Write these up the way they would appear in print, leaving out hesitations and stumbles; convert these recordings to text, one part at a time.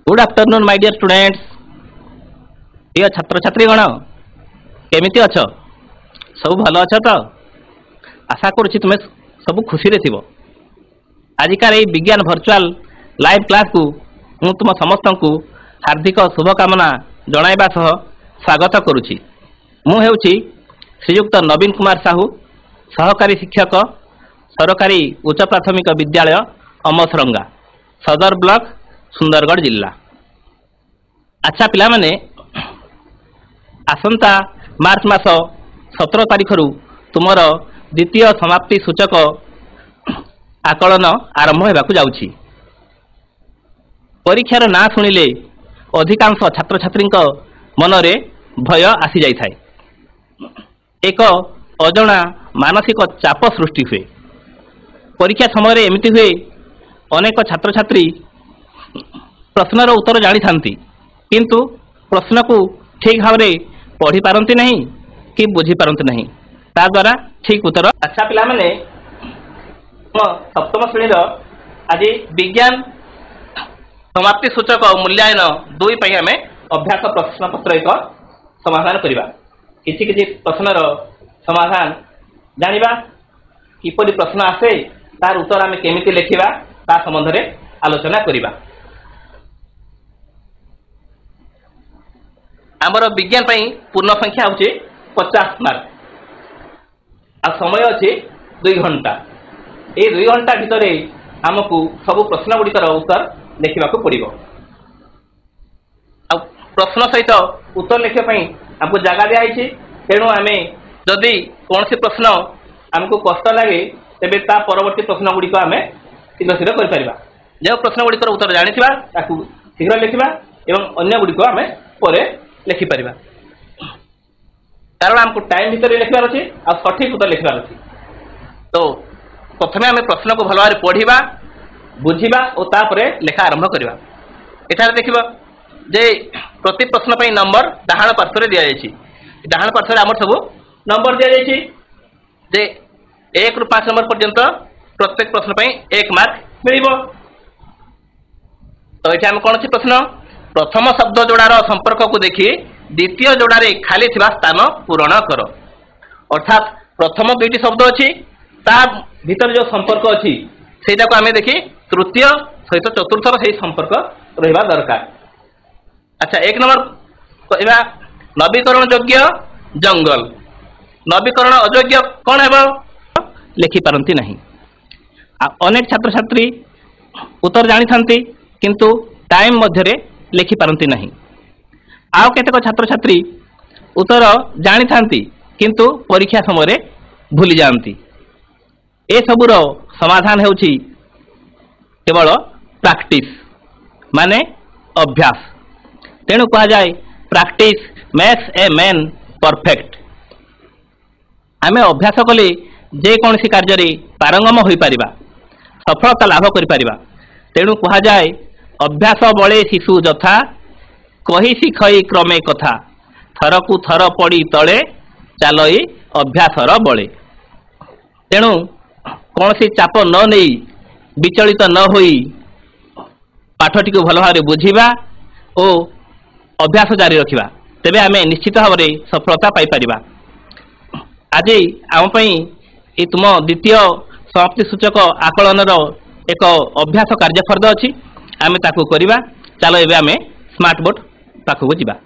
Good afternoon my dear students. प्रिय छात्र छात्रीगण केमिति अछ? सब भल अछ तो? आशा करुछि तुमे सब खुशी रे थिबो। आजिकार এই विज्ञान वर्चुअल लाइव क्लास को मु तुम समस्त को हार्दिक शुभकामना जणाइबा सह स्वागत करुछि। मु हेउछि श्रीयुक्त नवीन कुमार साहू, सहकारी शिक्षक, सरकारी उच्च प्राथमिक विद्यालय अमसरंगा, सदर ब्लॉक, सुंदरगढ़ जिला। अच्छा पिला माने, आसंता मार्च मास 17 तारिख रु तुमर द्वितीय समाप्ति सूचक आकलन आरंभ होगाकू जाउछि। परीक्षार ना शुणिले अधिकांश छात्र छात्री मनरे भय आसी जाई थाए। एक अजणा मानसिक चाप सृष्टि हुए। परीक्षा समय एमती हुए, अनेक छात्र छात्री प्रश्नर उत्तर जानी थांती किंतु प्रश्न को ठीक भाव में पढ़ी पारती नहीं कि बुझी पारती नहीं, ता द्वारा ठीक उत्तर। अच्छा पिला माने, सप्तम श्रेणी आज विज्ञान समाप्ति सूचक मूल्यांकन 2 पर आम अभ्यास प्रश्न पत्र एक समाधान करवा। किछि किछि प्रश्नर समाधान जानिबा, किपरि प्रश्न आसे तार उत्तर आम केमिति लिखिबा ता संबंध में आलोचना करवा। आमर विज्ञान पूर्ण संख्या होचे 50 मार्क आ समय अच्छे 2 घंटा। ये 2 घंटा भितर आमको सब प्रश्न गुड़िकर उत्तर लिखा पड़ो। आ प्रश्न सहित उत्तर लिखापी आमको जगह दिखाई। तेणु आम जदि कौन सी प्रश्न आमको कष्ट लगे तेरे ता परवर्ती प्रश्न गुड़िक आम शीघ्र शीघ्र कर। जो प्रश्न गुड़िकर उत्तर जानी शीघ्र लिखा और अन्य गुड़िक आम पर लिखिपर, कारण आमको टाइम भितर लिखार अच्छे आ सठिक उत्तर लिखार अच्छे। तो प्रथम आम प्रश्न को भल भाव पढ़ा, बुझा और तापर लेखा आरंभ करवा। एठार देख जे प्रति प्रश्न पर नंबर डाहाण पार्श्व दि जाए। डाहाण पार्श्व आम सब नंबर दि जाए जे 1 ରୁ 5 नंबर पर्यंत प्रत्येक प्रश्न पर 1 मार्क मिल। तो ये आम कौन सी प्रश्न, प्रथम शब्द जोड़ार संपर्क को देखी द्वितीय जोड़े खाली थिबा स्थान पूरण कर। अर्थात प्रथम 2टी शब्द अच्छी ता भीतर जो संपर्क अच्छी सेटा को आम देखी तृतीय सहित चतुर्थर से संपर्क रहा दरकार। अच्छा, 1 नंबर कहवा नवीकरण योग्य जंगल। नवीकरण अयोग्य कौन है लिखि पारती नहीं। अनेक छात्र छात्री उत्तर जानी थांती किंतु टाइम मध्य लिखि पारती नहीं। आउ केतेक छात्र छात्री उत्तर जानी थांती किंतु परीक्षा समय भूली जाती। ए सबुर समाधान हेउछि केवल प्रैक्टिस माने अभ्यास। तेणु कहा जाए practice makes a man perfect. आमे अभ्यास कले जे कौन सी कार्य पारंगम हो पारिबा, सफलता लाभ करि पारिबा। तेणु कहा जाए अभ्यास बले शिशु जथा, कही शिखई क्रमे कथा, थरकू थर पड़ी तले चालई अभ्यासर बले। तेणु कौन सी चाप न नहीं विचलित न होई पाठटी को भल भाव बुझा और अभ्यास जारी रखा, तेबे आमे निश्चित भाव में सफलता पाई परिबा। आज आम ये तुम द्वितीय समाप्ति सूचक आकलन एक अभ्यास कार्यफर्द अच्छी, आमे ताकू करिबा। चलो एबे आमे स्मार्ट बोर्ड पाखକୁ ଯିବା।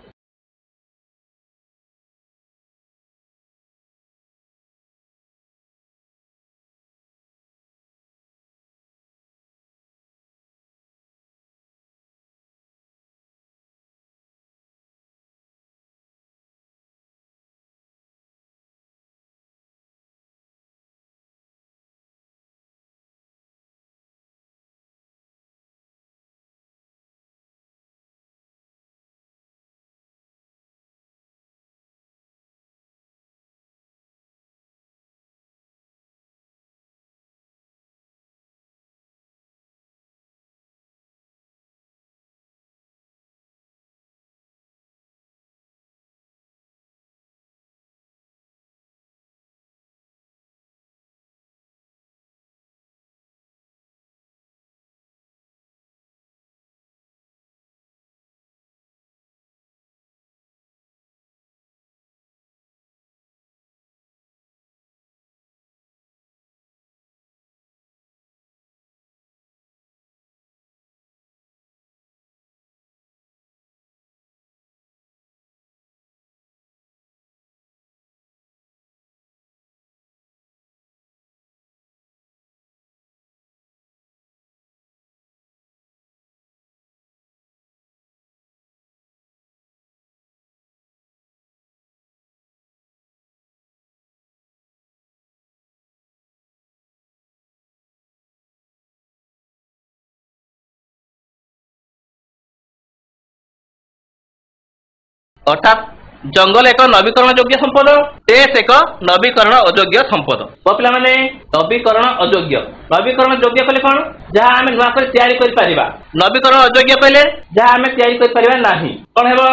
अर्थात जंगल एक नवीकरण योग्य संपद, देश एक नवीकरण अयोग्य संपद। पिला माने नवीकरण अयोग्य, नवीकरण योग्य कहले कौन, जहाँ आम नुआ कर तैयारी कर पारिबा। नवीकरण अयोग्य कहले जहाँ आम तैयारी कर पारिबा नाही। कौन हेबो,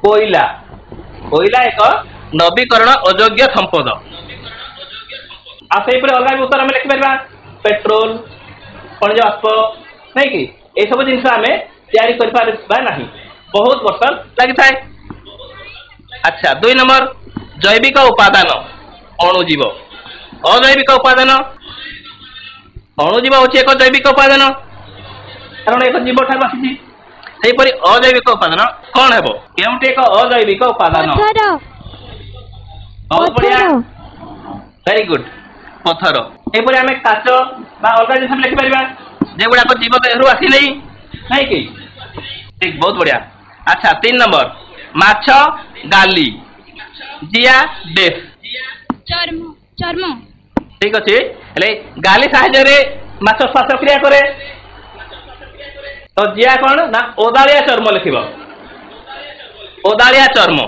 कोयला। कोयला एक नवीकरण अयोग्य संपद। आ सेही परे अलग उत्तर आम लिखि पारिबा, पेट्रोल, खनिज बाष्प, नहीं कि ए सब जिनस आम तैयारी कर पारिबा नाही, बहुत वर्ष लगी थाए। अच्छा 2 नंबर जैविक उपादान अणुजीव। अजैविक उपादान, अणुजीव होची एक जैविक उपादान कारण एक जीव ठार आसी। सेहीपरि अजैविक उपादान कौन हेबो, केउटे एक अजैविक उपादान। बहुत बढ़िया, वेरी गुड, पत्थर। सेहीपरि आमे काच बा अलग जिनिस लिखि परिबा जेगुडा को जीव देहरु आसी नहीं कि, ठीक, बहुत बढ़िया। अच्छा 3 नंबर माछ गाली जिया डेस चर्म चर्म। ठीक अच्छे, गाली साहाय्य माछ श्वासक्रिया करे, तो जिया कौन ना ओदालिया चर्म लिखिब, ओदालिया चर्म,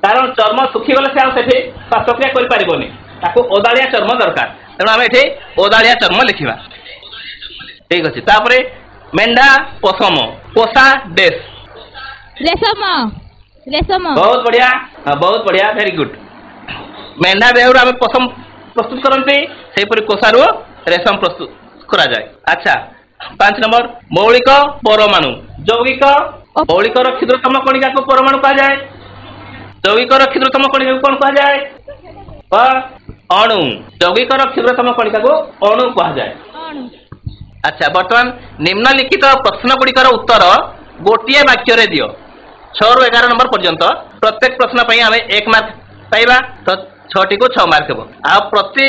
कारण चर्म सुखी गले से श्वासक्रिया कर पारिबोनी, ताको ओदालिया चर्म दरकार, तेणु आम ये ओदालिया चर्म लिखिबा। ठीक अच्छे, तापरे मेंढा पशम पोषा डेस रेशम रेशम। बहुत बढ़िया, बहुत बढ़िया, वेरी गुड। मेंढा देहरु आम पशम प्रस्तुत करते, सेहीपरि कोषारु रेशम प्रस्तुत करा जाए। अच्छा 5 नंबर मौलिक परमाणु। यौगिक मौलिक क्षुद्रतम कणिका को परमाणु कहा जाए, यौगिक क्षुद्रतम कणिका को कौन कहा जाए, अणु। यौगिक क्षुद्रतम कणिका को अणु कहा जाए। अच्छा वर्तमान निम्नलिखित प्रश्न गुड़िकर उत्तर गोटे वाक्य रे दियो, 6 ରୁ 11 नंबर पर्यंत। प्रत्येक प्रश्न आम 1 मार्क पाइबा, तो 6टी को 6 मार्क हेबो। आ प्रति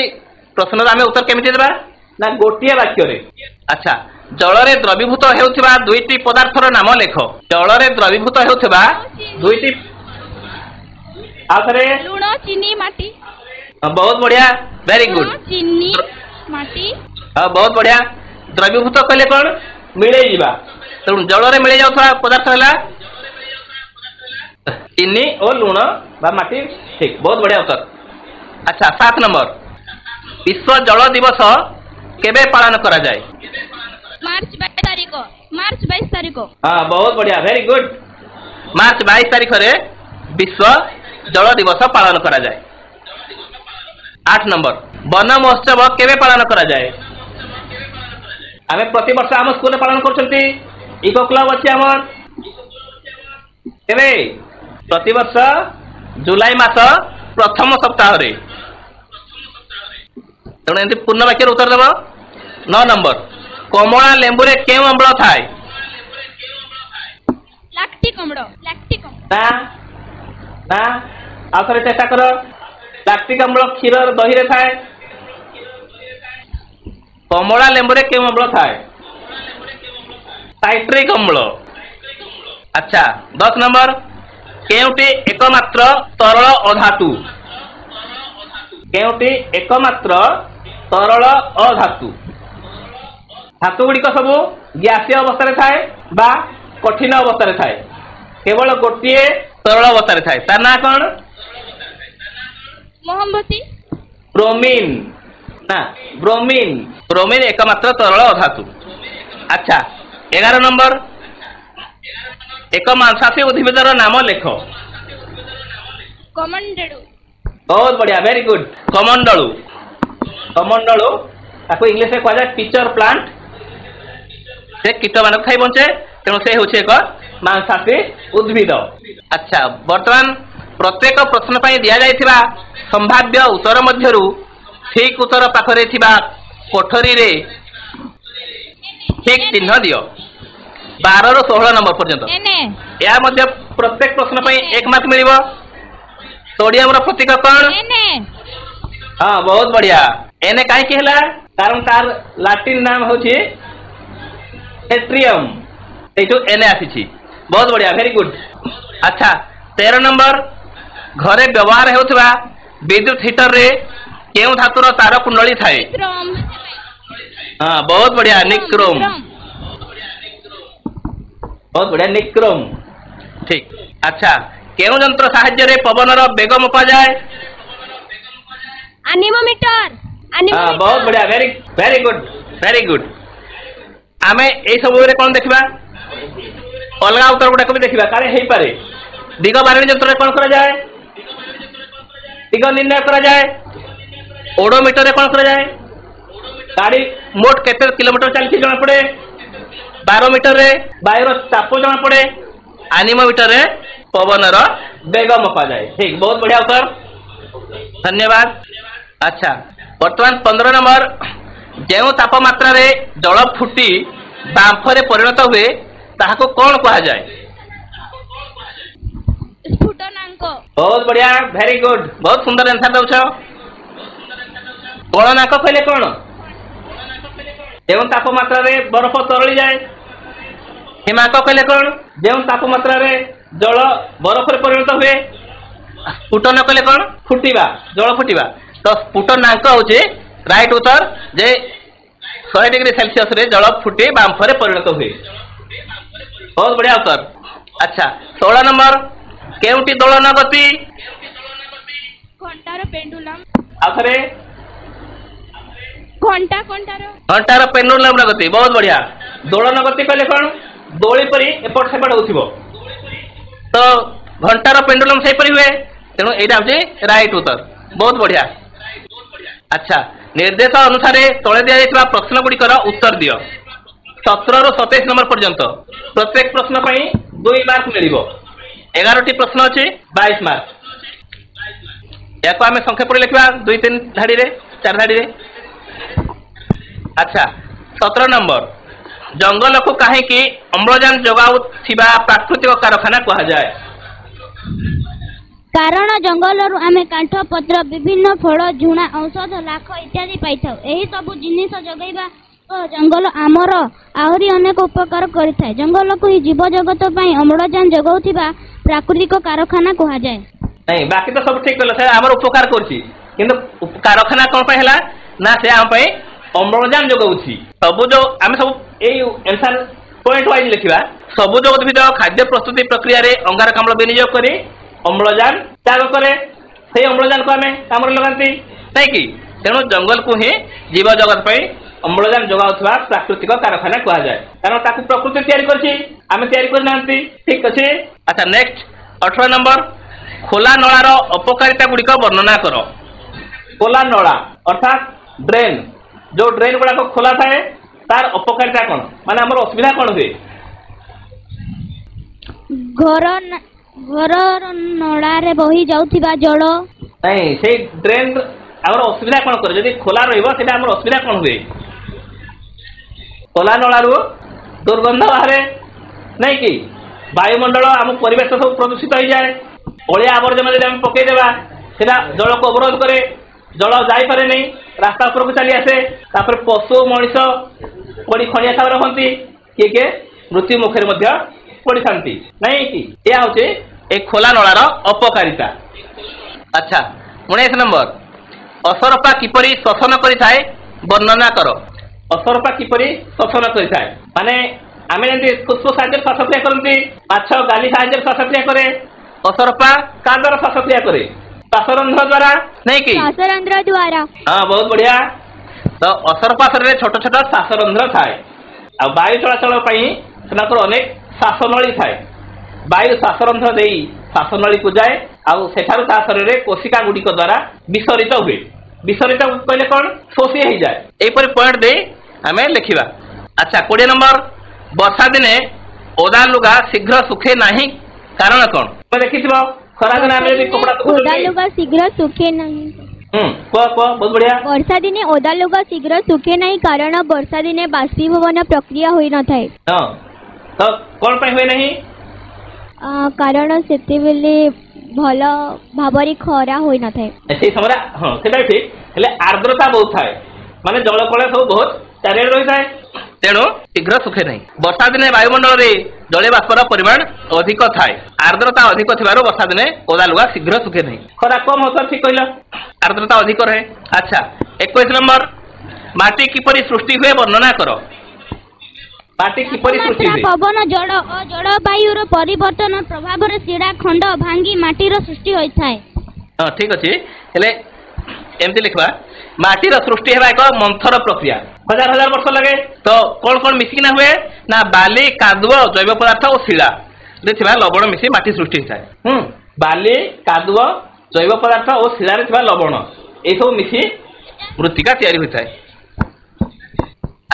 प्रश्न आम उत्तर केमिति देबा ना गोटे वाक्य रे। अच्छा जल रे द्रवीभूत हेउथिबा 2टी पदार्थर नाम लेख। जल रे द्रवीभूत हेउथिबा 2टी, आथरे लूण चीनी माटी। बहुत बढ़िया, वेरी गुड, चीनी माटी। बहुत बढ़िया। द्रवीभूत कहले कौन, मिले जीवा, तेणु जल रे मिले जाउथबा पदार्थ हैला चीनी और लूण बा माटी। ठीक, बहुत बढ़िया उत्तर। अच्छा 7 नंबर विश्व जल दिवस केबे पालन करा जाए, मार्च 22 तारिख। मार्च 22 तारिख। हाँ बहुत बढ़िया, वेरी गुड। मार्च 22 तारिख रे विश्व जल दिवस पालन करा जाए। 8 नंबर वन महोत्सव केबे पालन करा जाए, आमे प्रति वर्ष आम स्कूल पालन करछंती, इको क्लब अछि हमर, केबे प्रति वर्ष जुलाई मास प्रथम सप्ताह रे। तेणु एमती पूर्ण वाक्य उत्तर देव। 9 नंबर कमला लेंबू रे केउ अम्ल थाए, लैक्टिक अम्ल। लैक्टिक ना ना आ थरे चेष्टा कर, लैक्टिक अम्ल क्षीर दही रे थाए, कमला लेंबू रे केउ अम्ल थाए, साइट्रिक अम्ल। अच्छा 10 नंबर केउटी एकमात्र तरल अधातु, केउटी एकमात्र तरल अधातु। धातु गुड़िक सब ग्यासीय अवस्था थाए बा कठिन अवस्था थाए, केवल गोटे तरल अवस्था थाए, तार ना कौन, मोमबत्ती। ब्रोमीन ना ब्रोमीन, ब्रोमीन एकमात्र तरल अधातु। अच्छा 11 नंबर एक मांसाशी उद्भिदर नाम लेख, कमंडलू। बहुत बढ़िया, वेरी गुड, कमंडलू। कमंडलू ताको इंग्लिश में कहा जाए टीचर प्लांट, से कीट मान खाई बंचे, तेणु से होचे एक मांसाशी उद्भिद। अच्छा वर्तमान प्रत्येक प्रश्न पर दि जाइथिबा संभाव्य उत्तर मध्यरु ठीक उत्तर पाखरे थिबा कोठरी रे ठीक चिन्ह दियो 12 ରୁ 16 नंबर पर्यंत। या मध्य प्रत्येक प्रश्न पर 1 मार्क मिलिबो। सोडियम रो प्रतीक कौन, हाँ बहुत बढ़िया। एने कहीं की हला, कारण तार लाटिन नाम होची एट्रियम, एठू एने आसी। बहुत बढ़िया, वेरी गुड। अच्छा 13 नंबर घरे व्यवहार होउथबा विद्युत हीटर रे केउ धातुर तार कुंडली थाए, हाँ बहुत बढ़िया, निक्रोम। बहुत बढ़िया, निक्रोम। ठीक। अच्छा केउ यंत्र साहाय्य रे पवनर बेग मपा जाए? एनीमोमीटर। हाँ बहुत बढ़िया, very very good very good. आमे ए सब रे कोन देखबा? अलगा उत्तर गुडा को भी देखबा कारे हेई पारे। दिग बारणी यंत्र रे कोन करा जाए? दिग निर्णय करा जाए। ओडोमीटर रे कोन करा जाए? गाड़ी मोट केते किलोमीटर चलती जणा पड़े। बारोमीटर रे वायुर चाप जणा पड़े। एनीमोमीटर रे पवनर बेग मपा जाए। ठीक, बहुत बढ़िया उत्तर, धन्यवाद। अच्छा वर्तमान 15 नंबर, जो तापमात्रा रे जल फुटी बांफ रे परिणत हुए ताहाको कौन कहा जाए? स्फुटनांक। बहुत बढ़िया, वेरी गुड, बहुत सुंदर आंसर दउछ। गणनांक कहले कौन? जो तापमात्रा रे बर्फ तरली जाए। हिमांक कहले कौन? जो तापमात्रा रे जल बर्फ रे परिणत हुए। स्फुटन कहले कौन? फुटिबा, जल फुटिबा। तो स्फुटनांक होचे राइट उत्तर, जे 100 डिग्री सेल्सियस रे जल फुटी बांफ रे परिणत हुए। बहुत बढ़िया उत्तर। अच्छा 16 नंबर, केउटी दोलन गति? घंटार पेंडुलम। आखरे घंटार पेंडुलम गति। बहुत बढ़िया। दोलन गति कहले कौन? दोली परी एपट सेपट होथिबो, तो घंटार पेंडुलम सेही परी हुए, तेणु एटा होचे राइट उत्तर। बहुत बढ़िया। अच्छा निर्देश अनुसार तले दिया प्रश्न गुड़िकर उत्तर दियो। 17 ରୁ 27 नंबर पर्यंत प्रत्येक प्रश्न पर 2 मार्क मिल। 11टी प्रश्न अच्छी 22 मार्क। या आम संक्षेप लिखा 2-3 धाड़ी 4 धाड़ी। अच्छा 17 नंबर, जंगल को कहीं अम्लजान जगाउथिबा प्राकृतिक कारखाना कहा जाए? कारण जंगल आमे काठ पत्र विभिन्न फल झुणा औषध लाख इत्यादि पाई थाउ। एही सब जिनिस जगैबा जंगल आमर आहरी अनेक उपकार करिथाय। जंगल को ही जीव जगत पई अम्लजान जगाउथिबा प्राकृतिक कारखाना कहा जाए। नहीं बाकी तो सब ठीक कहला, आमर उपकार करछि, किंतु कारखाना कोन पई हला ना से आम पई अम्लजान जगाउछि। सब जो आमे सब एई आंसर पॉइंट वाइज लिखिबा। सबुज उद्भिद खाद्य प्रस्तुति प्रक्रिया रे अंगारकाम्ल विनियोग करी अम्लजान त्याग करे, से अम्लजान को आमे काम लगाती नहीं कि, तेणु जंगल को ही जीव जगत पर अम्लजान जगाउथबा प्राकृतिक कारखाना कहा जाए, कारण ताकू प्रकृति तैयारी करछि, आमे तैयारी कर नांती। ठीक अछि। अच्छा नेक्स्ट 18 नंबर, खोला नଳାର अपकारिता गुड़िक वर्णना करो। खोला नଳା अर्थात ड्रेन, जो ड्रेन गुड़ाक खोला थाए तार अपकारिता कौन, माने हमर असुविधा कौन हुए? घर नड़ा रे बही जाउथिबा जल नहीं, से ड्रेन हमर असुविधा कौन करे? जदि खोला रहइबो सेटा हमर असुविधा कौन हुए? खोला नळारू दुर्गंध बाहरे नहीं कि, वायुमंडल आम परिवेश सब प्रदूषित हो जाए। अलिया आवर्जना जब आम पकई देबा सेटा जल को अवरोध करे, जल जाई पारे नहीं, रास्ता ऊपर को चली आसे। तापर पशु मनीष पड़ी खणिया खाबर हंती, किए मृत्यु मुखर मध्य पड़ी थांती नहीं कि। यह होचे एक खोला नଳାର अपकारिता। अच्छा 19 नंबर, असरपा किपरि शोषण करिथाए वर्णना करो। असरपा किपरि शोषण करिथाए माने आमे जंती पुष्प साहाय्य श्वासक्रिया करती, माछ गाली साहाय्य श्वासक्रिया करे, असरपा का द्वारा श्वासक्रिया करे? श्वासरंध्र द्वारा नहीं कि, श्वासरंध्र द्वारा। हाँ बहुत बढ़िया। तो असरपा शरीर छोट छोट श्वासरंध्र थाए, आ वायु चलाचल पई सेनाकर अनेक श्वासनळी थाए। वायु श्वासरंध्र देई श्वासनळी को जाए, आउ सेठारु ता शरीर रे कोशिका गुड़िक द्वारा विसरित हुए। विसरित कहले कौन? शोषी हो जाए। एपरि पॉइंट दे आमे लिखिबा। अच्छा 20 नंबर, वर्षा दिने ओदा लुगा शीघ्र सुखे नहीं, कारण कौन? देखिथिबो खरा दिन आमे यदि कपड़ा ओदा लुगा शीघ्र सुखे नहीं। बहुत बढ़िया। वर्षा दिने ओदा लुगा शीघ्र सुखे नहीं, कारण वर्षा दिने बाष्पीभवन प्रक्रिया होई न थाए। हां तो कौन पे हुए नहीं? कारण सेते बेले भल भाबरी खरा होई न थाए। से समय हां सेटा ठीक, हेले आर्द्रता बहुत थाए, माने जल कळे सब बहुत चारियाड रही थाए, तेणु शीघ्र सुखे नहीं। वर्षा दिने वायुमंडल रे जल बाष्पर परिमाण अधिक थाए, आर्द्रता अधिक थिबारो वर्षा दिने ओदा लुगा शीघ्र सुखे नहीं। खरा कम होता ठीक कहला, आर्द्रता अधिक रहे। अच्छा 21 नंबर, माटी किपरि सृष्टि हुए वर्णना करो। ମାଟି କିପରି ସୃଷ୍ଟି ତାପମାତ୍ରା, ହୁଏ? ପବନ, ଜଳ ଓ ଜଳବାୟୁର ପରିବର୍ତ୍ତନ ପ୍ରଭାବରେ ଶିଳା ଖଣ୍ଡ ଭାଙ୍ଗି ମାଟିର ସୃଷ୍ଟି ହୋଇଥାଏ। ହଁ ଠିକ ଅଛି। ହେଲେ ଏମିତି ଲେଖିବା, ମାଟିର ସୃଷ୍ଟି ହେବା ଏକ ମନ୍ଥର ପ୍ରକ୍ରିୟା, ହଜାର ହଜାର ବର୍ଷ ଲାଗେ। ତ କଣ କଣ ମିଶିକିନା ହୁଏ ନା ବାଲି, କାଦୁଅ, ଜୈବ ପଦାର୍ଥ ଓ ଶିଳା ରେ ଥିବା ଲବଣ ମିଶି ମାଟି ସୃଷ୍ଟି ହୋଇଥାଏ। ବାଲି, କାଦୁଅ, ଜୈବ ପଦାର୍ଥ ଓ ଶିଳାରେ ଥିବା ଲବଣ ଏସବୁ ମିଶି ମୃତ୍ତିକା ତିଆରି ହୋଇଥାଏ।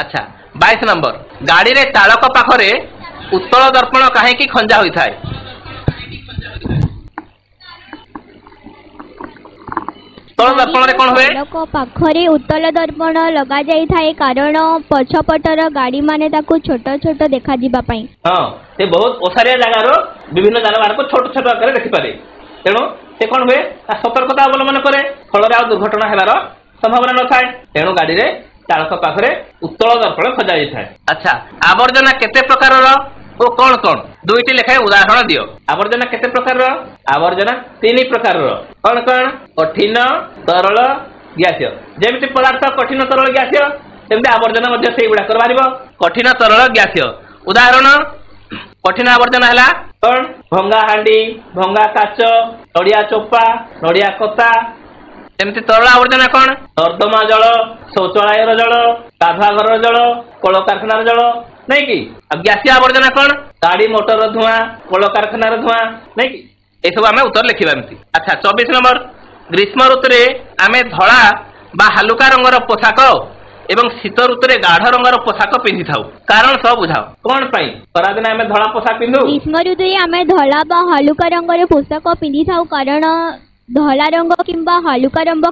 ଆଚ୍ଛା 22 ନମ୍ବର, ଗାଡ଼ିରେ ଚାଳକ ପାଖରେ ଉତ୍ତଳ ଦର୍ପଣ କାହିଁକି ଖଞ୍ଜା ହୋଇଥାଏ? ଉତ୍ତଳ ଦର୍ପଣରେ କଣ ହୁଏ? ଚାଳକ ପାଖରେ ଉତ୍ତଳ ଦର୍ପଣ ଲଗାଯାଇଥାଏ କାରଣ ପଛପଟର ଗାଡ଼ିମାନେ ତାକୁ ଛୋଟ ଛୋଟ ଦେଖାଯିବା ପାଇଁ। ହଁ, ସେ ବହୁତ ଓସାରିଆ ଜାଗାର ବିଭିନ୍ନ ଯାନବାହନକୁ ଛୋଟ ଛୋଟ ଆକାରରେ ଦେଖିପାରେ। ତେଣୁ ସେ କଣ ହୁଏ ନା ସତର୍କତା ଅବଲମ୍ବନ କରେ, ଫଳରେ ଆଉ ଦୁର୍ଘଟଣା ହେବାର ସମ୍ଭାବନା ନଥାଏ। ତେଣୁ ଗାଡ଼ିରେ ଚାଳକ ପାଖରେ ଉତ୍ତଳ ଦର୍ପଣ ଖଞ୍ଜା ଯାଇଥାଏ। ଆଚ୍ଛା, ଆବର୍ଜନା କେତେ ପ୍ରକାରର ଓ କଣ କଣ? ଦୁଇଟି ଲେଖାଏଁ ଉଦାହରଣ ଦିଅ। ଆବର୍ଜନା କେତେ ପ୍ରକାରର? ଆବର୍ଜନା 3 ପ୍ରକାରର। କଣ କଣ? କଠିନ, ତରଳ, ଗ୍ୟାସୀୟ। ଯେମିତି ପଦାର୍ଥ କଠିନ, ତରଳ, ଗ୍ୟାସୀୟ, ସେମିତି ଆବର୍ଜନା ମଧ୍ୟ ସେଇଗୁଡାକର ବାହାରିବ କଠିନ, ତରଳ, ଗ୍ୟାସୀୟ। ଉଦାହରଣ, କଠିନ ଆବର୍ଜନା ହେଲା କଣ? ଭଙ୍ଗା ହାଣ୍ଡି, ଭଙ୍ଗା କାଚ, ନଡ଼ିଆ ଚୋପା, ନଡ଼ିଆ କତା। ସେମିତି ତରଳ ଆବର୍ଜନା କଣ? ନର୍ଦ୍ଦମା ଜଳ, ଶୌଚାଳୟର ଜଳ, ଗାଧୁଆ ଘରର ଜଳ, କଳକାରଖାନାର ଜଳ, ନାଇଁ କି? ଆଉ ଗ୍ୟାସୀୟ ଆବର୍ଜନା କଣ? ଗାଡି ମୋଟର ଧୂଆଁ, କଳକାରଖାନାର ଧୂଆଁ, ନାଇଁ କି? ଏସବୁ ଆମେ ଉତ୍ତର ଲେଖିବା ଏମିତି। ଆଚ୍ଛା 24 ନମ୍ବର, ଗ୍ରୀଷ୍ମ ଋତୁରେ ଆମେ ଧଳା ବା ହାଲୁକା ରଙ୍ଗର ପୋଷାକ ଏବଂ ଶୀତ ଋତୁରେ ଗାଢ ରଙ୍ଗର ପୋଷାକ ପିନ୍ଧିଥାଉ, କାରଣ ସହ ବୁଝାଅ। କଣ ପାଇଁ ଖରାଦିନେ ଆମେ ଧଳା ପୋଷାକ ପିନ୍ଧୁ? ଗ୍ରୀଷ୍ମ ଋତୁରେ ଆମେ ଧଳା ବା ହାଲୁକା ରଙ୍ଗର ପୋଷାକ ପିନ୍ଧିଥାଉ କାରଣ ଧଳା ରଙ୍ଗ କିମ୍ବା ହାଲୁକା ରଙ୍ଗ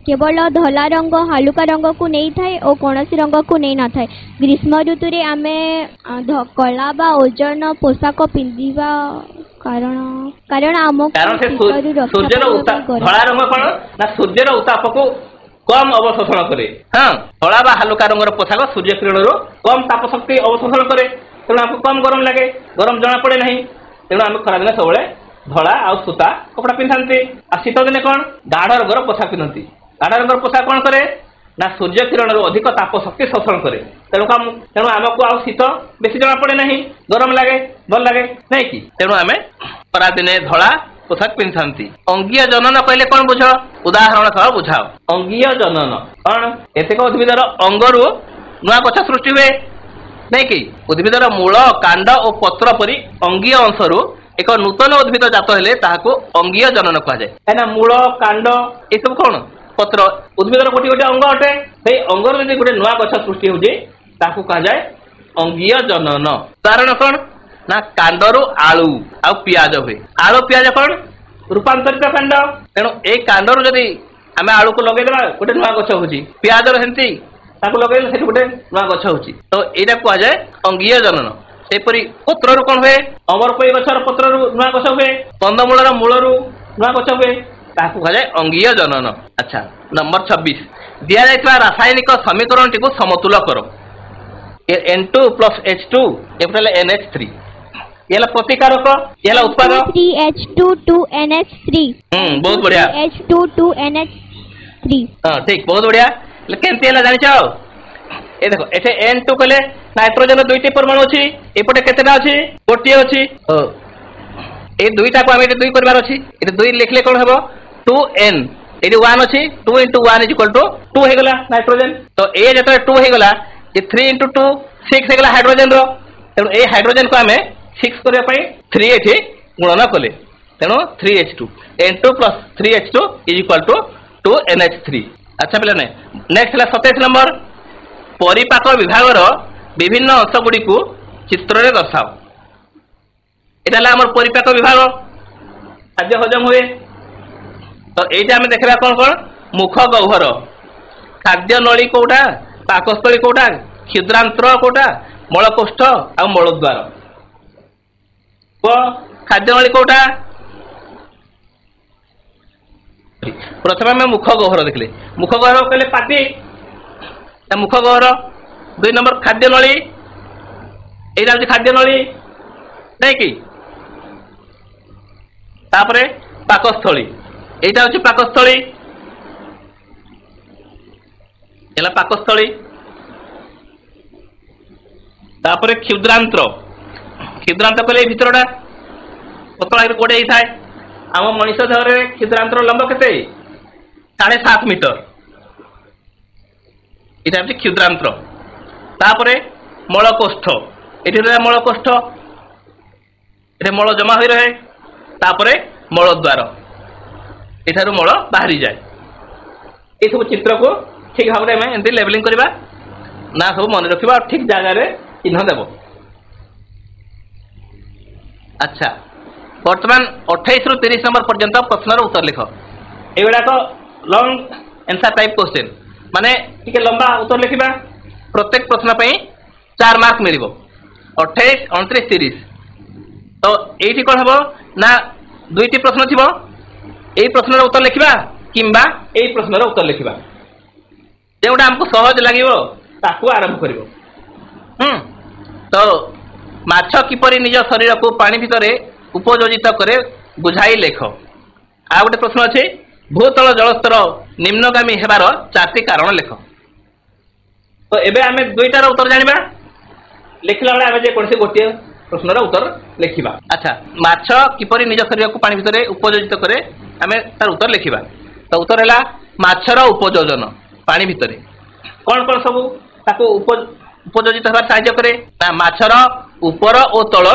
କେବଳ ଧଳା ରଙ୍ଗ ହାଲୁକା ରଙ୍ଗକୁ ନେଇଥାଏ ଓ କୌଣସି ରଙ୍ଗକୁ ନେଇ ନଥାଏ। ଗ୍ରୀଷ୍ମ ଋତୁରେ ଆମେ କଳା ବା ଓଜନ ପୋଷାକ ପିନ୍ଧିବା କାରଣ ଆମକୁ ସୂର୍ଯ୍ୟର ଧଳା ରଙ୍ଗ କଣ ନା ସୂର୍ଯ୍ୟର ଉତ୍ତାପକୁ କମ ଅବଶୋଷଣ କରେ। ହଁ, ଧଳା ବା ହାଲୁକା ରଙ୍ଗର ପୋଷାକ ସୂର୍ଯ୍ୟ କିରଣରୁ କମ ତାପ ଶକ୍ତି ଅବଶୋଷଣ କରେ, ତେଣୁ ଆମକୁ କମ ଗରମ ଲାଗେ, ଗରମ ଜଣା ପଡେ ନାହିଁ। ତେଣୁ ଆମେ ଖରାଦିନେ ସବୁବେଳେ ଧଳା ଆଉ ସୂତା କପଡ଼ା ପିନ୍ଧନ୍ତି। ଆଉ ଶୀତ ଦିନେ କଣ? ଗାଢ ରଙ୍ଗର ପୋଷାକ ପିନ୍ଧନ୍ତି। ଗାଢ ରଙ୍ଗର ପୋଷାକ କଣ କରେ ନା ସୂର୍ଯ୍ୟ କିରଣରୁ ଅଧିକ ତାପ ଶକ୍ତି ଶୋଷଣ କରେ, ତେଣୁ ଆମକୁ ଆଉ ଶୀତ ବେଶୀ ଜଣା ପଡେ ନାହିଁ, ଗରମ ଲାଗେ, ଭଲ ଲାଗେ, ନାଇଁ କି? ତେଣୁ ଆମେ ଖରାଦିନେ ଧଳା ପୋଷାକ ପିନ୍ଧନ୍ତି। ଅଙ୍ଗୀୟ ଜନନ କହିଲେ କଣ ବୁଝ? ଉଦାହରଣ ସହ ବୁଝାଅ। ଅଙ୍ଗୀୟ ଜନନ କଣ? କେତେକ ଉଦ୍ଭିଦର ଅଙ୍ଗରୁ ନୂଆ ଗଛ ସୃଷ୍ଟି ହୁଏ, ନାଇଁ କି? ଉଦ୍ଭିଦର ମୂଳ, କାଣ୍ଡ ଓ ପତ୍ର ପରି ଅଙ୍ଗୀୟ ଅଂଶରୁ ଏକ ନୂତନ ଉଦ୍ଭିଦ ଜାତ ହେଲେ ତାହାକୁ ଅଙ୍ଗୀୟ ଜନନ କୁହାଯାଏ। କାହିଁକିନା ମୂଳ, କାଣ୍ଡ ଏସବୁ କଣ? ପତ୍ର, ଉଦ୍ଭିଦର ଗୋଟିଏ ଗୋଟିଏ ଅଙ୍ଗ ଅଟେ। ସେଇ ଅଙ୍ଗରୁ ଯଦି ଗୋଟେ ନୂଆ ଗଛ ସୃଷ୍ଟି ହଉଛି ତାକୁ କୁହାଯାଏ ଅଙ୍ଗୀୟ ଜନନ। କାରଣ କଣ ନା କାଣ୍ଡରୁ ଆଳୁ ଆଉ ପିଆଜ ହୁଏ। ଆଳୁ ପିଆଜ କଣ? ରୂପାନ୍ତରିତ କାଣ୍ଡ। ତେଣୁ ଏଇ କାଣ୍ଡରୁ ଯଦି ଆମେ ଆଳୁକୁ ଲଗେଇଦେବା ଗୋଟେ ନୂଆ ଗଛ ହଉଛି, ପିଆଜର ସେମିତି ତାକୁ ଲଗେଇଲେ ସେଠି ଗୋଟେ ନୂଆ ଗଛ ହଉଛି। ତ ଏଇଟା କୁହାଯାଏ ଅଙ୍ଗୀୟ ଜନନ। ସେପରି ପତ୍ରରୁ କଣ ହୁଏ? ଅମରପୋଇ ଗଛର ପତ୍ରରୁ ନୂଆ ଗଛ ହୁଏ, କନ୍ଦମୂଳର ମୂଳରୁ ନୂଆ ଗଛ ହୁଏ, ତାହାକୁ କୁହାଯାଏ ଅଙ୍ଗୀୟ ଜନନ। ଆଚ୍ଛା ନମ୍ବର 26, ଦିଆଯାଇଥିବା ରାସାୟନିକ ସମୀକରଣଟିକୁ ସମତୁଲ କର। N2 + H2 ଏପଟେ NH3। ये ହେଲା ପ୍ରତିକାରକ, ये ହେଲା ଉତ୍ପାଦ। 3H2 2NH3। ବହୁତ ବଢିଆ। 3H2 2NH3। ହଁ ଠିକ, ବହୁତ ବଢିଆ। କେମିତି ହେଲା ଜାଣିଛ? ଏ ଦେଖ, ଏଠି N2 କହିଲେ ନାଇଟ୍ରୋଜେନ 2ଟି ପରମାଣୁ ଅଛି, ଏପଟେ କେତେଟା ଅଛି? ଗୋଟିଏ ଅଛି। এই দুইটাକୁ ଆମେ ଏଠି 2 କରିବାର ଅଛି। ଏଠି 2 ଲେଖିଲେ କଣ ହେବ? 2N, ଏଠି 1 ଅଛି, 2 × 1 = 2 ହେଇଗଲା ନାଇଟ୍ରୋଜେନ। ତ ଏ ଯେତେବେଳେ 2 ହେଇଗଲା, ଯେ 3 × 2 6 ହେଇଗଲା ହାଇଡ୍ରୋଜେନର। ତେଣୁ এই ହାଇଡ୍ରୋଜେନକୁ ଆମେ 6 କରିବା ପାଇଁ 3 ଏଠି ଗୁଣନ କଲେ, ତେଣୁ 3H2, N2 + 3H2 = 2NH3। ଆଚ୍ଛା ପିଲାମାନେ, ନେକ୍ସଟ ହେଲା 27 ନମ୍ବର, ପରିପାକ ବିଭାଗର ବିଭିନ୍ନ ଅଂଶ ଗୁଡ଼ିକୁ ଚିତ୍ରରେ ଦର୍ଶାଅ। এটা ହେଲା ଆମର ପରିପାକ ବିଭାଗ, ଖାଦ୍ୟ ହଜମ ହୁଏ। ତ এইটা ଆମେ ଦେଖିବା କଣ କଣ? ମୁଖ ଗହ୍ୱର, ଖାଦ୍ୟ ନଳୀ କୋଉଟା, ପାକସ୍ଥଳୀ କୋଉଟା, କ୍ଷୁଦ୍ରାନ୍ତ୍ର କୋଉଟା, ମଳକୋଷ୍ଠ ଆଉ ମଳଦ୍ୱାର। ଖାଦ୍ୟ ନଳୀ କୋଉଟା? ପ୍ରଥମେ ଆମେ ମୁଖ ଗହ୍ୱର ଦେଖିଲେ। ମୁଖ ଗହ୍ୱର କହିଲେ ପାଟି, ମୁଖ ଗହ୍ୱର। 2 ନମ୍ବର ଖାଦ୍ୟ ନଳୀ, এইটা ହଉଛି ଖାଦ୍ୟ ନଳୀ, ନାଇଁ କି? ତାପରେ ପାକସ୍ଥଳୀ, এইটা হচ্ছে পাকস্থলী, ହେଲା ପାକସ୍ଥଳୀ। तापर क्षुद्रांत्र क्षुद्रांत कहले भितरटा पतला गोड़े ही थाए आम मनीष देह क्षुद्रांतर लंब केते 7.5 मीटर इटा हूँ क्षुद्रांत्र तापरे मलकोष्ठ ये रहा मलकोष्ठ ये मल जमा हो रहे तापरे मलद्वार एठार मल बाहरी जाए ये सब चित्र को ठीक भाव में एमती लेवलिंग करवा ना सब मन रखा और ठीक जगह चिन्ह देव। अच्छा बर्तमान 28 ରୁ 30 नंबर पर्यंत प्रश्नर उत्तर लिख एगुड़ाक लंग आंसर टाइप क्वेश्चन माने टिके लंबा उत्तर लिखा प्रत्येक प्रश्न पे 4 मार्क मिल 28 29 30 तो ये कौन हम ना 2टी प्रश्न थी यही प्रश्नर उत्तर लिखा किंबा यही प्रश्नर उत्तर लिखा जोटा आमको सहज लगे आरंभ कर तो माछ किपरि निज शरीर को पानी भितर उपयोजित करे बुझाई लेख आ गोटे प्रश्न अच्छे भूतल जलस्तर निम्नगामी हेबार 4टी कारण लेख तो एबे आमे 2टार उत्तर जानिबा लिखला बेले आमे जे कोनसे गोटे प्रश्नर उत्तर लिखिबा। अच्छा माछ किपरि निज शरीर को पानी भितर उपयोजित करे आमे तार उत्तर लिखिबा तो उत्तर हैला माछर उपयोजन पानी भितर कौन कौन सब ताको उपयोजित होबार सहायता करे ना माछर ऊपर और तल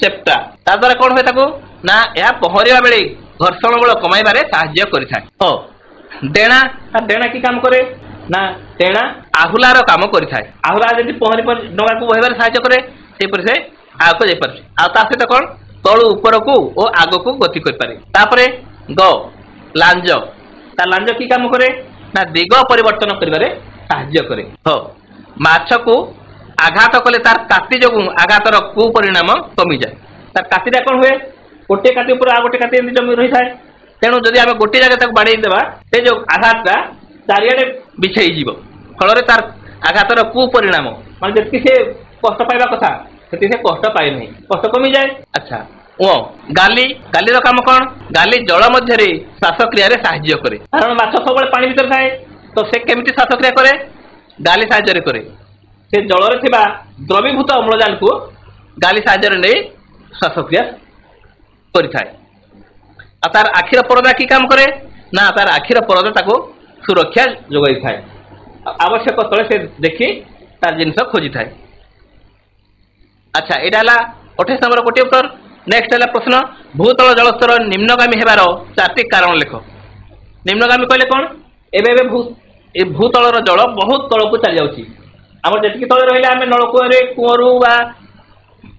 चेप्टा ता द्वारा कौन हुए ताको ना या पहरिया बेले घर्षण बल कमाइबारे सहायता करिथाय। हो डेणा डेणा की काम करे ना डेणा आहुलार काम करिथाय आहुला जदि पहरी पर डंगा को बहिबारे सहायता करे से पर से आगो जाय पारे आ ता सहित कौन तळु ऊपर को और आगो को गति कर पारे। तापरे ग लांज ता लांज की काम करे ना दिग परिवर्तन करिबारे सहायता करे। हो माछ को आघात कले तार काति जो आघातर कुपरिणाम कमी जाए तार कातिटा कौन हुए गोटे काति ऊपर आ गोटे काति एमती जमी रही थाए तेणु जदि आम गोटे जगह बाड़े देवा से जो आघातटा चारिआडे बिछेई जीव फल तार आघातर कुपरिणाम मान जी से कष्ट पाइबा कथा से कष्ट पाए नहीं कष्ट कमी जाए। अच्छा ओ गाली गाली काम कौन गाली जल मध्य श्वासक्रिया साहाय्य करे कारण माछ सब पानी भीतर थाए तो से केमिति श्वासक्रिया करे गाली साहाय्य करे से जल द्रवीभूत अम्लजान को गाली साहाय्य नहीं श्वासक्रिया कर तार आखिर परदा की काम करे ना तार आखिर परदा ताको सुरक्षा जोगाई थाए आवश्यक स्थले से देखी तार जिनस खोजी थाए। अच्छा यहाँ 28 नंबर गोटे उत्तर। नेक्स्ट है प्रश्न भूतल जलस्तर निम्नगामी हेबार 4टी कारण लेख। निम्नगामी कहले कौन एबे भूतलर जल बहुत तल को चली जाउची आम जी तले रही आम नलकूर कूअरू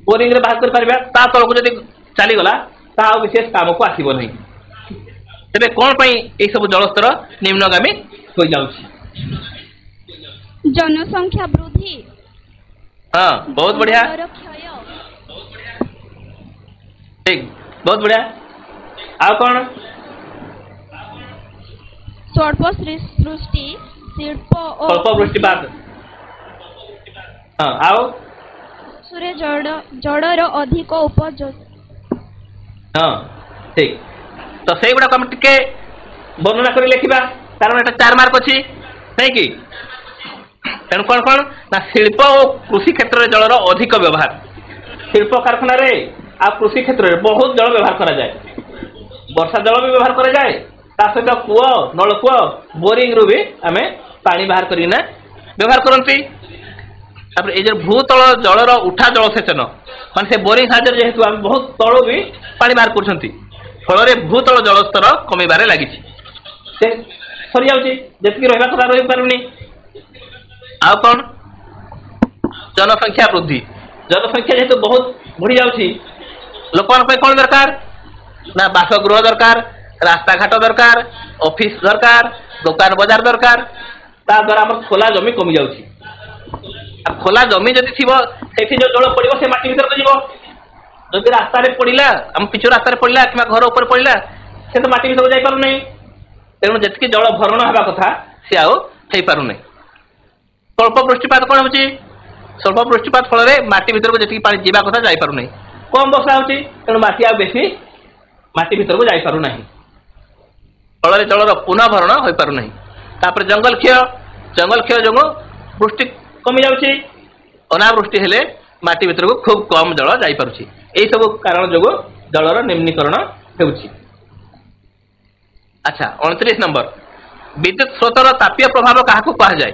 बोरिंग बाहर कर पारिबा ता तल को जब चलीगला ता विशेष काम को आसब नहीं तेरे कौन पाई ये सब जलस्तर निम्नगामी हो जाउची जनसंख्या वृद्धि। हाँ बहुत बढ़िया ठीक बहुत बढ़िया आ कौन स्वल्प सृष्टि शिल्प और स्वल्प वृष्टिपात। हाँ आओ सूर्य जड़र अधिक उपयोग। हाँ ठीक तो से गुड़ा हम टिके वर्णना कर लिखा कारण एटा 4 मार्क अच्छी नहीं कि तेणु कौन कौन ना शिल्प और कृषि क्षेत्र में जलर अधिक व्यवहार शिल्प कारखाना रे आ कृषि क्षेत्र में बहुत जल व्यवहार करा जाए वर्षा जल भी व्यवहार करा जाए ता सहित कूଅ नलकूଅ बोरिंग रू भी आम पानी बाहर करना व्यवहार करती। ये जो भूतल जलर उठा जलसेचन मान से बोरिंग साहाଯ୍य जेहेतु आम बहुत तलू भी पानी बाहर कर फल भूतल जलस्तर कमिबारे लगी सरी जाऊँगी जी रहा कथा रही पारुनी। आउ कौन जनसंख्या वृद्धि जनसंख्या जेहेतु बहुत बढ़ी जाऊँगी लोक कौन दरकार ना बासगृह दरकार रास्ता घाट दरकार ऑफिस दरकार दुकान बजार दरकार ता द्वारा आम खोला जमी कमी जाऊँगी खोला जमी जदि थी से जो जल पड़ो से माटी भर को जब रास्तार पड़ा आम पिछु रास्तार पड़ा कि घर उपर पड़ा से तो माटी भर को जापार नहीं तेणु जी जल भरण हवा कथा सी आउ पार नहीं। स्वल्प वृष्टिपात कौन हो स्वल्प वृष्टिपात फल माटी भर को जी पा जावा कथा जापार नहीं कम वर्षा हो तेणु माटी आ बेसी माटी भर को जापार ना फल जलर पुनः भरण हो पार ना। जंगल क्षय जो वृष्टि कमी जाऊँगी अनावृष्टि हेले माटी भीतर को खूब कम जल जाई पारुछि एई सब कारण जोगु जलर निम्नीकरण हेउछि। अच्छा 29 नंबर विद्युत स्रोतर तापीय प्रभाव काहाकू कहा जाए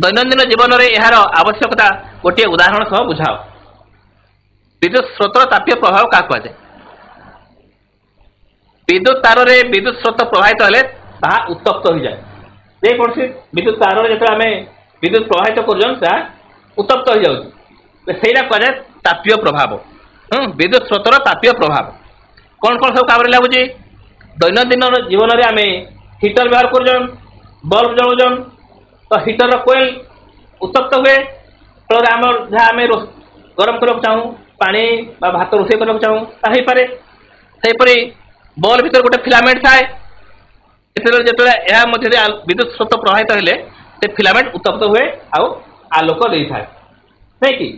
दैनंदिन जीवन में यार आवश्यकता गोटे उदाहरण सह बुझाओ। विद्युत स्रोतर तापीय प्रभाव क्या कह जाए विद्युत तार रे विद्युत स्रोत प्रवाहित हेले ताहा उत्तप्त हो जाए जेकोन विद्युत तार रे जते आमे विद्युत प्रवाहित करजन ता उत्तप्त हो जाउछि सेरा कह जाए तापीय प्रभाव। विद्युत स्रोतर तापीय प्रभाव कौन कौन सब काम लागुछि दैनंदिन जीवन में आमे हीटर व्यवहार करजन बल्ब जलुजन तो हीटर कोयल उत्तप्त हुए फल आम जहाँ आम गरम करने चाहूँ पानी भात रोषे करने चाहूँ ताही पारे सेपरी बल्ब भीतर गोटे फिलामेंट थाए जो विद्युत स्रोत प्रवाहित हेले से फिलामेंट उत्तप्त हुए आलोक दे थाए नहीं कि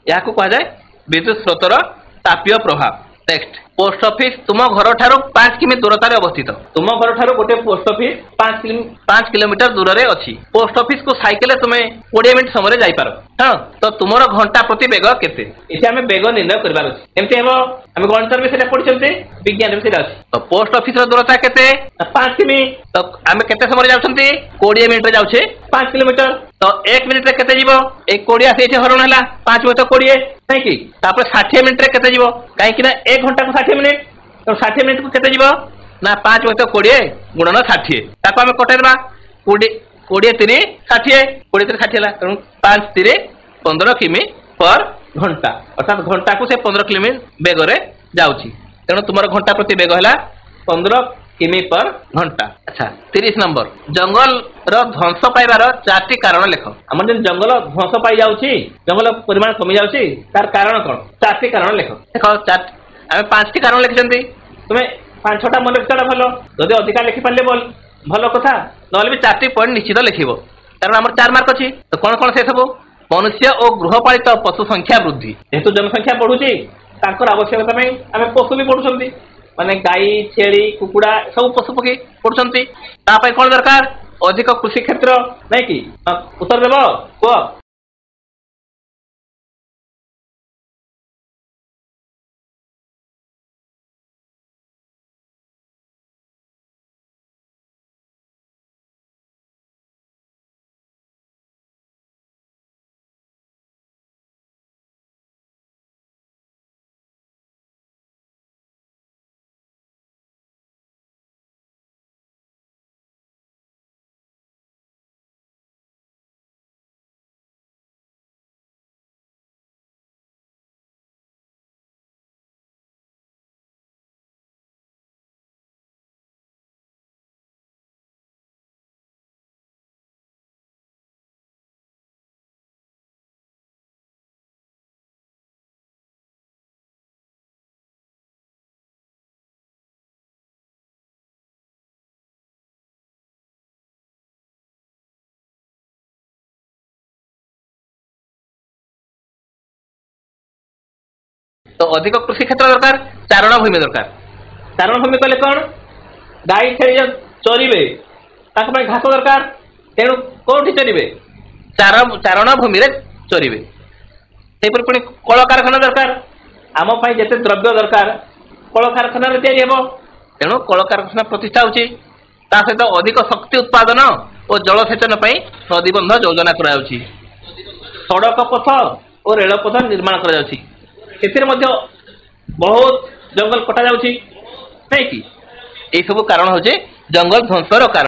यह कह जाए विद्युत स्रोतर तापीय प्रभाव। नेक्स्ट पोस्ट ऑफिस तुम घर ठारू 5 किमी दूरतार अवस्थित तुम घर ठारू गोटे पोस्ट ऑफिस 5 किलोमीटर दूर रे अच्छी पोस्ट ऑफिस को साइकेल तुम 20 मिनिट समय जाई पारो हाँ तो तुमर घंटा प्रति बेग केते इसे आमे बेग निर्णय करबार अछि एमते हेबो आमे गणित में सेटा पढिसंते विज्ञान में सेटा अछि तो पोस्ट ऑफिस रो दूरता केते 5 किमी तो आमे केते समय जाउछंती 20 मिनिट रे जाउछे 5 किलोमीटर तो 1 मिनिट रे केते जीवो 1 कोडिया सेठी हरण हला 5 में तो 20 नहीं कि तापर 60 मिनिट रे केते जीवो काहे कि ना 1 घंटा को 60 मिनिट तो 60 मिनिट को केते जीवो ना 5 में तो 20 गुणन 60 ताको आमे कटे देबा 20 3 60 20 3 60 हला तेणु 5 3 15 किमी पर घंटा अर्थात घंटा को से 15 किमी बेग रे जाउची तेणु तुमर घंटा प्रति बेग हला 15 किमी पर घंटा। अच्छा 30 नंबर जंगल रो ध्वंस पाइबार 4टी कारण लेख हमर जे जंगल ध्वंस पाई जाउची जंगल परिमाण कमी जाउची तार कारण कोन 4टी कारण लेख देखो 4 आमे 5टी कारण लिखिसंती तुमे 5-6टा मन रखिटा भलो जदि अधिका लिखि पाले भलो कथा नले भी 4टी पॉइंट निश्चित लिखिबो कारण हमर 4 मार्क अछि तो कोन कोन से सब मनुष्य और गृहपालित पशु संख्या वृद्धि जेतु जनसंख्या बढ़ुची तांकर आवश्यकता में आमे पशु भी बढ़ुछंती माने गाई छेली कुकुड़ा सब पशु पक्षी बढ़ुछंती ता पय कोन दरकार अधिक कृषि क्षेत्र नै कि उत्तर देबो को तो अधिक कृषि क्षेत्र दरकार चारण भूमि दरकार चारण भूमि कहले कौन गाई छेली चरिबे ताक पय घास दरकार तेणु कोठी चरिबे चारण भूमि रे चरिबे सेपर पुणी कल कारखाना दरकार आम पय जेते द्रव्य दरकार कल कारखाना रे तयारी हेबो तेणु कल कारखाना प्रतिष्ठा होची ता सहित अधिक शक्ति उत्पादन और जलसेचन पय नदीबंध योजना करा जाउची सड़क पथ और रेल पथ निर्माण करा जाउची ସେଥିରେ ମଧ୍ୟ ବହୁତ ଜଙ୍ଗଲ କଟା ଯାଉଛି ନାଇଁ କି ଏଇ ସବୁ କାରଣ ହଉଛି ଜଙ୍ଗଲ ଧ୍ୱଂସର କାରଣ।